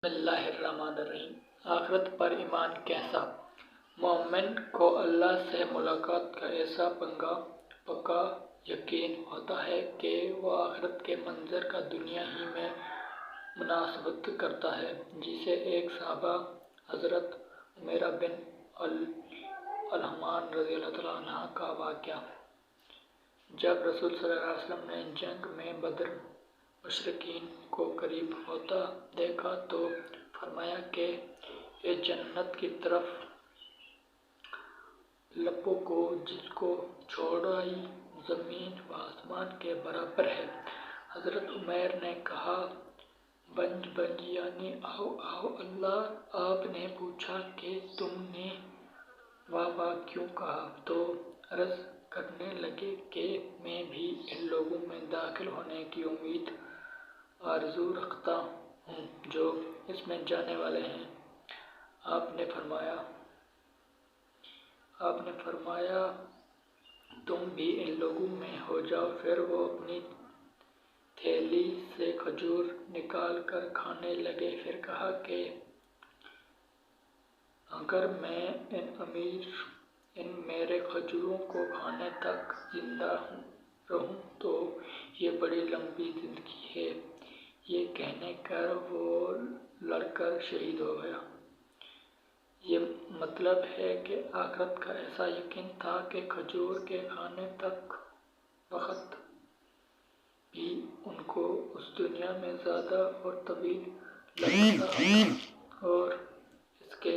بسم اللہ الرحمن الرحیم۔ آخرت پر ایمان کیسا؟ مومن کو اللہ سے ملاقات کا ایسا پکا یقین ہوتا ہے کہ وہ آخرت کے منظر کا دنیا ہی میں مناسبت کرتا ہے، جسے ایک صحابہ حضرت عمیرہ بن الحمام رضی اللہ عنہ کا واقعہ۔ جب رسول صلی اللہ علیہ وسلم نے جنگ میں بدر مشرکین کو قریب ہوتا دیکھا تو فرمایا کہ یہ جنت کی طرف لپکو جس کو چوڑائی زمین و آسمان کے برابر ہے۔ حضرت عمیر نے کہا، بنج یعنی آؤ آؤ اللہ۔ آپ نے پوچھا کہ تم نے واہ کیوں کہا؟ تو عرض کرنے لگے کہ میں بھی ان لوگوں میں داخل ہونے کی امید آرزو رکھتا ہوں جو اس میں جانے والے ہیں۔ آپ نے فرمایا تم بھی ان لوگوں میں ہو جاؤ۔ پھر وہ اپنی تھیلی سے کھجور نکال کر کھانے لگے۔ پھر کہا کہ اگر میں ان میرے کھجوروں کو کھانے تک زندہ رہوں تو یہ بڑی لمبی زندگی ہے۔ یہ کہہ کر وہ لڑ کر شہید ہو گیا۔ یہ مطلب ہے کہ آخرت کا ایسا یقین تھا کہ کھجور کے کھانے تک وقت بھی ان کو اس دنیا میں زیادہ اور طویل لگ رہا تھا، اور اس کے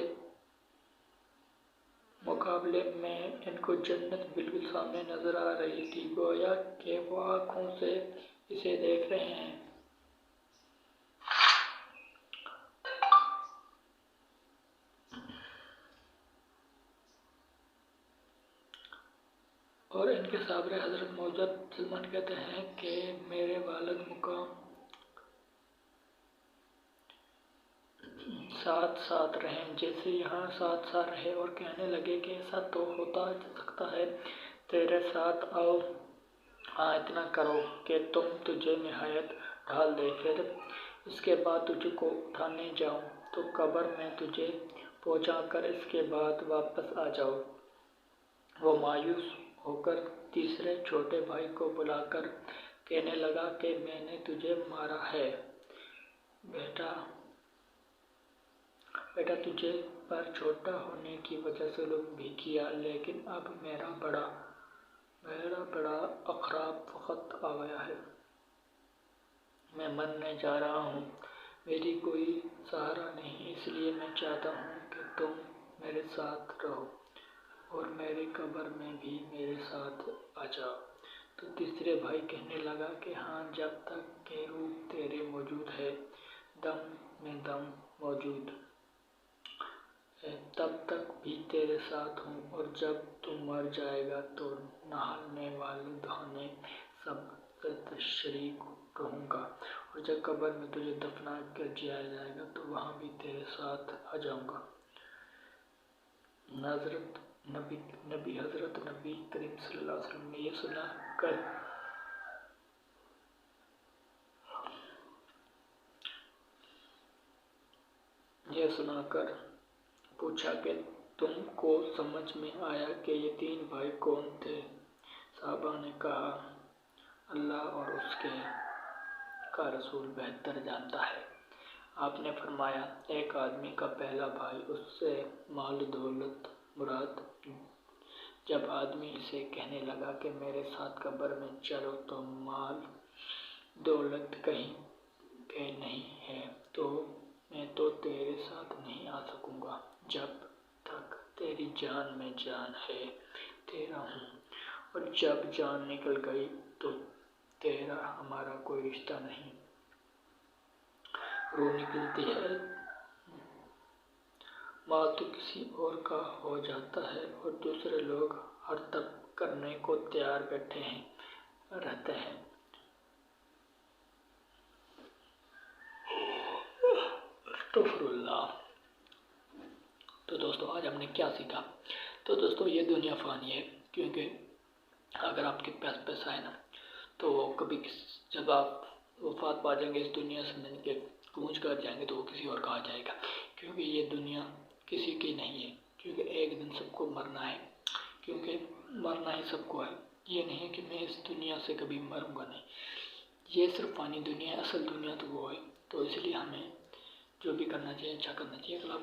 مقابلے میں ان کو جنت بالکل سامنے نظر آ رہی تھی، گویا کہ وہ آنکھوں سے اسے دیکھ رہے ہیں۔ اور ان کے صابر حضرت موجد سلمان کہتے ہیں کہ میرے والد مقام ساتھ رہے جیسے یہاں 7 سال رہے، اور کہنے لگے کہ ایسا تو ہوتا سکتا ہے تیرے ساتھ آؤ، ہاں اتنا کرو کہ تجھے نہایت ڈھال دے، پھر اس کے بعد تجھ کو اٹھانے جاؤں تو قبر میں تجھے پہنچا کر اس کے بعد واپس آ جاؤ۔ وہ مایوس ہو کر تیسرے چھوٹے بھائی کو بلا کر کہنے لگا کہ میں نے تجھے مارا ہے، بیٹا تجھے پر چھوٹا ہونے کی وجہ سے ظلم بھی کیا، لیکن اب میرا بڑا خراب وقت آ گیا ہے، میں مرنے جا رہا ہوں، میری کوئی سہارا نہیں، اس لیے میں چاہتا ہوں کہ تم میرے ساتھ رہو اور میری قبر میں بھی میرے ساتھ آ جاؤ۔ تو تیسرا بھائی کہنے لگا کہ ہاں، جب تک کہ روح تیرے موجود ہے، دم میں دم موجود ہے، تب تک بھی تیرے ساتھ ہوں، اور جب تو مر جائے گا تو نہانے دھونے سب سے شریک رہوں گا، اور جب قبر میں تجھے دفنا کر دیا جائے گا تو وہاں بھی تیرے ساتھ آ جاؤں گا۔ حضرت نبی کریم صلی اللہ علیہ وسلم نے یہ سنا کر پوچھا کہ تم کو سمجھ میں آیا کہ یہ 3 بھائی کون تھے؟ صحابہ نے کہا، اللہ اور اس کا رسول بہتر جانتا ہے۔ آپ نے فرمایا، ایک آدمی کا پہلا بھائی، اس سے مال دولت مراد۔ جب آدمی اسے کہنے لگا کہ میرے ساتھ قبر میں چلو تو مال دولت کہیں کہ نہیں ہے، تو میں تو تیرے ساتھ نہیں آ سکوں گا، جب تک تیری جان میں جان ہے تیرا ہوں، اور جب جان نکل گئی تو تیرا ہمارا کوئی رشتہ نہیں۔ روح نکلتی ہے، مال تو کسی اور کا ہو جاتا ہے، اور دوسرے لوگ ہڑپ کرنے کو تیار بیٹھے رہتے ہیں۔ استغفر اللہ۔ تو دوستو، آج ہم نے کیا سیکھا؟ تو دوستو، یہ دنیا فانی ہے، کیونکہ اگر آپ کے پاس پیسہ ہے نا، تو کبھی جب آپ وفات پا جائیں گے اس دنیا سے مل کے، پہنچ کر جائیں گے تو وہ کسی اور کا آ جائے گا، کیونکہ یہ دنیا کسی کی نہیں ہے، کیونکہ ایک دن سب کو مرنا ہے، کیونکہ مرنا ہی سب کو ہے۔ یہ نہیں کہ میں اس دنیا سے کبھی مروں گا، نہیں، یہ صرف فانی دنیا ہے، اصل دنیا تو وہ ہے۔ تو اس لیے ہمیں جو بھی کرنا چاہیے اچھا کرنا چاہیے۔